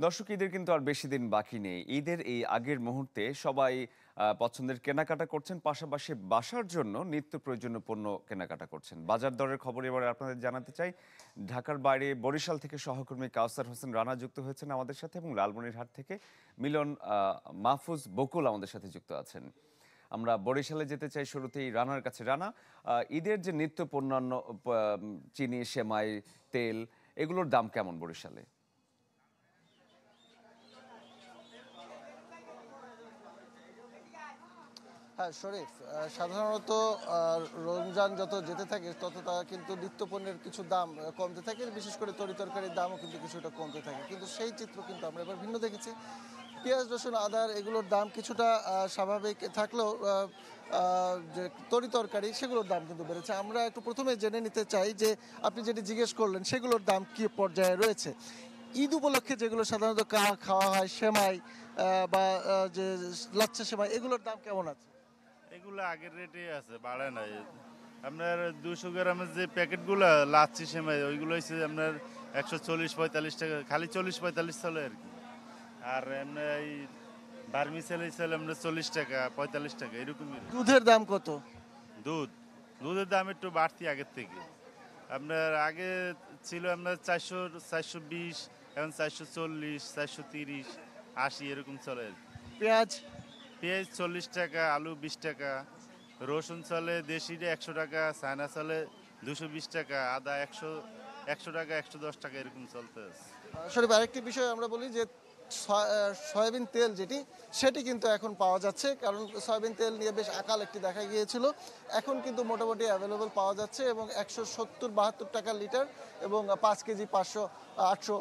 দর্শক, ঈদের কিন্তু আর বেশি দিন বাকি নেই। ঈদের এই আগের মুহূর্তে সবাই পছন্দের কেনাকাটা করছেন, পাশাপাশি বাসার জন্য নিত্য প্রয়োজনীয় পণ্য কেনাকাটা করছেন। বাজার দরের খবর এবারে আপনাদের জানাতে চাই। ঢাকার বাইরে বরিশাল থেকে সহকর্মী কাউসার হোসেন রানা যুক্ত হয়েছেন আমাদের সাথে, এবং লালমনিরহাট থেকে মিলন মাহফুজ বকুল আমাদের সাথে যুক্ত আছেন। আমরা বরিশালে যেতে চাই শুরুতেই রানার কাছে। রানা, ঈদের যে নিত্য পণ্যান্ন, চিনি, সেমাই, তেল, এগুলোর দাম কেমন বরিশালে? হ্যাঁ শরীফ, সাধারণত রমজান যত যেতে থাকে তত তা কিন্তু নিত্যপণ্যের কিছু দাম কমতে থাকে, বিশেষ করে তরিতরকারির দামও কিন্তু কিছুটা কমতে থাকে। কিন্তু সেই চিত্র কিন্তু আমরা এবার ভিন্ন দেখেছি। পেঁয়াজ, রসুন, আদার এগুলোর দাম কিছুটা স্বাভাবিক থাকলেও যে তরিতরকারি সেগুলোর দাম কিন্তু বেড়েছে। আমরা একটু প্রথমে জেনে নিতে চাই যে আপনি যেটি জিজ্ঞেস করলেন সেগুলোর দাম কী পর্যায়ে রয়েছে। ঈদ উপলক্ষে যেগুলো সাধারণত খাওয়া হয়, সেমাই বা যে লাচ্ছা সেমাই, এগুলোর দাম কেমন আছে? এগুলো আগের রেটে আছে, বাড়ে নাই। আপনার 200 গ্রামের যে প্যাকেটগুলো লাচ্ছি সেমাই, ওইগুলো হচ্ছে আপনার 140-45 টাকা, খালি 40-45 চলে আর কি। আর এমনি এই বার্মিসেল চলে আপনার 40 টাকা, 45 টাকা এরকমই। দুধের দাম কত? দুধের দাম একটু বাড়তি আগের থেকে। আপনার আগে ছিল আপনার 400-420, এখন 440, 430, 80 এরকম চলে আর কি। পেঁয়াজ? পেঁয়াজ 40 টাকা, আলু 20 টাকা, রসুন চলে দেশিটা 100 টাকা, চায়না চলে 220 টাকা, আদা 100 টাকা, 110 টাকা এরকম চলতেছে। শরীফ, আরেকটি বিষয় আমরা বলি যে সয়াবিন তেল সেটি কিন্তু এখন পাওয়া যাচ্ছে, কারণ সয়াবিন তেল নিয়ে বেশ আকাল একটি দেখা গিয়েছিল। এখন কিন্তু মোটামুটি অ্যাভেলেবল পাওয়া যাচ্ছে, এবং 170-72 টাকা লিটার, এবং 5 কেজি 500-800,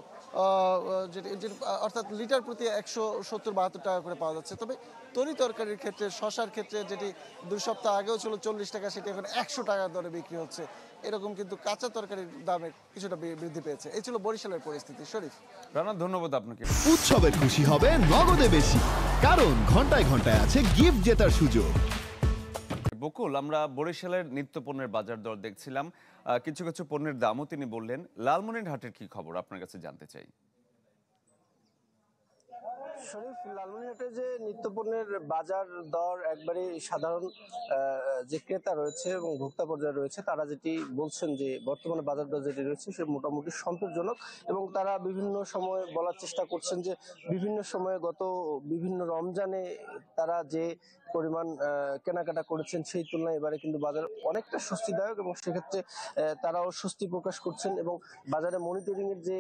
অর্থাৎ লিটার প্রতি 170-72 টাকা করে পাওয়া যাচ্ছে। তবে তরিতরকারির ক্ষেত্রে, শশার ক্ষেত্রে, যেটি 2 সপ্তাহ আগেও ছিল 40 টাকা, সেটি এখন 100 টাকার দরে বিক্রি হচ্ছে। এরকম কিন্তু কাঁচা তরকারির দামে কিছুটা বৃদ্ধি পেয়েছে। এই ছিল বরিশালের পরিস্থিতি। শরীফ। রানা, ধন্যবাদ আপনাকে। উৎসবে খুশি হবে নগদে বেশি, কারণ ঘন্টায় ঘন্টায় আছে গিফট জেতার সুযোগ। বকুল, আমরা বরিশালের নিত্য পণ্যের বাজার দর দেখছিলাম, কিছু কিছু পণ্যের দামও তিনি বললেন। লালমনিরহাটের কি খবর আপনার কাছে জানতে চাই। শরীফ, লালমনিরহাটে যে নিত্যপণ্যের বাজার দর একবারে সাধারণ যে ক্রেতা রয়েছে এবং ভোক্তা পর্যায়ে রয়েছে, তারা যেটি বলছেন যে বর্তমানে বাজার দর যেটি রয়েছে সে মোটামুটি সন্তোষজনক, এবং তারা বিভিন্ন সময় বলার চেষ্টা করছেন যে বিভিন্ন সময়ে গত বিভিন্ন রমজানে তারা যে পরিমাণ কেনাকাটা করেছেন সেই তুলনায় এবারে কিন্তু বাজার অনেকটা স্বস্তিদায়ক, এবং সেক্ষেত্রে তারাও স্বস্তি প্রকাশ করছেন। এবং বাজারে মনিটরিং এর যে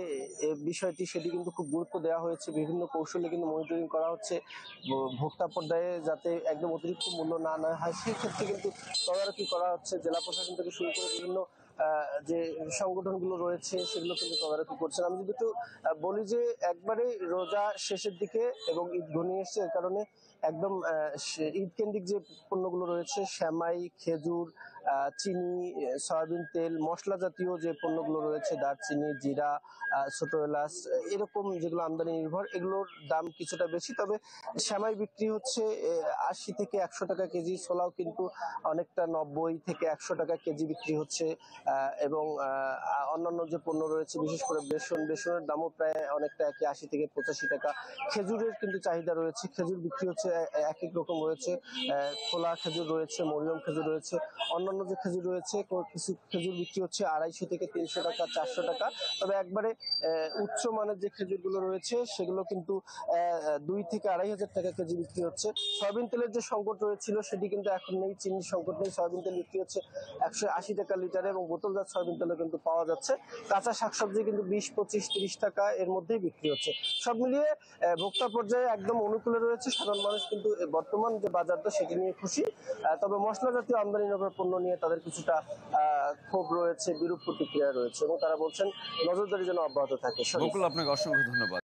বিষয়টি, সেটি কিন্তু খুব গুরুত্ব দেওয়া হয়েছে। বিভিন্ন কৌশলে কিন্তু মনিটরিং করা হচ্ছে ভোক্তা পর্যায়ে, যাতে একদম অতিরিক্ত মূল্য না নেওয়া হয় সেই ক্ষেত্রে কিন্তু তদারকি করা হচ্ছে। জেলা প্রশাসন থেকে শুরু করে বিভিন্ন যে সংগঠনগুলো রয়েছে সেগুলো কিন্তু তদারকি করছেন। আমি যদি একটু বলি যে একবারে রোজা শেষের দিকে এবং ঈদ ঘনিয়ে এসছে, এর কারণে একদম ঈদ কেন্দ্রিক যে পণ্যগুলো রয়েছে, সেমাই, খেজুর, চিনি, সয়াবিন তেল, মশলা জাতীয় যে পণ্যগুলো রয়েছে, দারচিনি, জিরা, ছোট এলাচ, এরকম যেগুলো আমদানি নির্ভর, এগুলোর দাম কিছুটা বেশি। তবে সেমাই বিক্রি হচ্ছে 80 থেকে 100 টাকা কেজি, ছোলাও কিন্তু অনেকটা 90 থেকে 100 টাকা কেজি বিক্রি হচ্ছে। এবং অন্যান্য যে পণ্য রয়েছে, বিশেষ করে বেসনের দামও প্রায় অনেকটা একই, 80 থেকে 85 টাকা। খেজুরের কিন্তু চাহিদা রয়েছে, খেজুর বিক্রি হচ্ছে এক এক রকম রয়েছে, খোলা খেজুর রয়েছে, মরিয়ম খেজুর রয়েছে, অন্যান্য যে খেজুর রয়েছে, কিছু খেজুর বিক্রি হচ্ছে 250 থেকে 300 টাকা, 400 টাকা। তবে একবারে উচ্চ মানের যে খেজুরগুলো রয়েছে সেগুলো কিন্তু 2 থেকে 2,500 টাকা কেজি বিক্রি হচ্ছে। সয়াবিন তেলের যে সংকট রয়েছিল সেটি কিন্তু এখন নেই, চিনির সংকট নেই। সয়াবিন তেল বিক্রি হচ্ছে 180 টাকা লিটারে, এবং বোতলজাত সয়াবিন তেলও কিন্তু পাওয়া যাচ্ছে। কাঁচা শাকসবজি কিন্তু 20, 25, 30 টাকা এর মধ্যেই বিক্রি হচ্ছে। সব মিলিয়ে ভোক্তা পর্যায়ে একদম অনুকূলে রয়েছে। সাধারণ মানুষ কিন্তু বর্তমান যে বাজার দর সেটি নিয়ে খুশি। তবে মশলা জাতীয় আমদানি নির্ভর পণ্য নিয়ে তাদের কিছুটা ক্ষোভ রয়েছে, বিরূপ প্রতিক্রিয়া রয়েছে, এবং তারা বলছেন নজরদারি যেন অব্যাহত থাকে। বকুল, আপনাকে অসংখ্য ধন্যবাদ।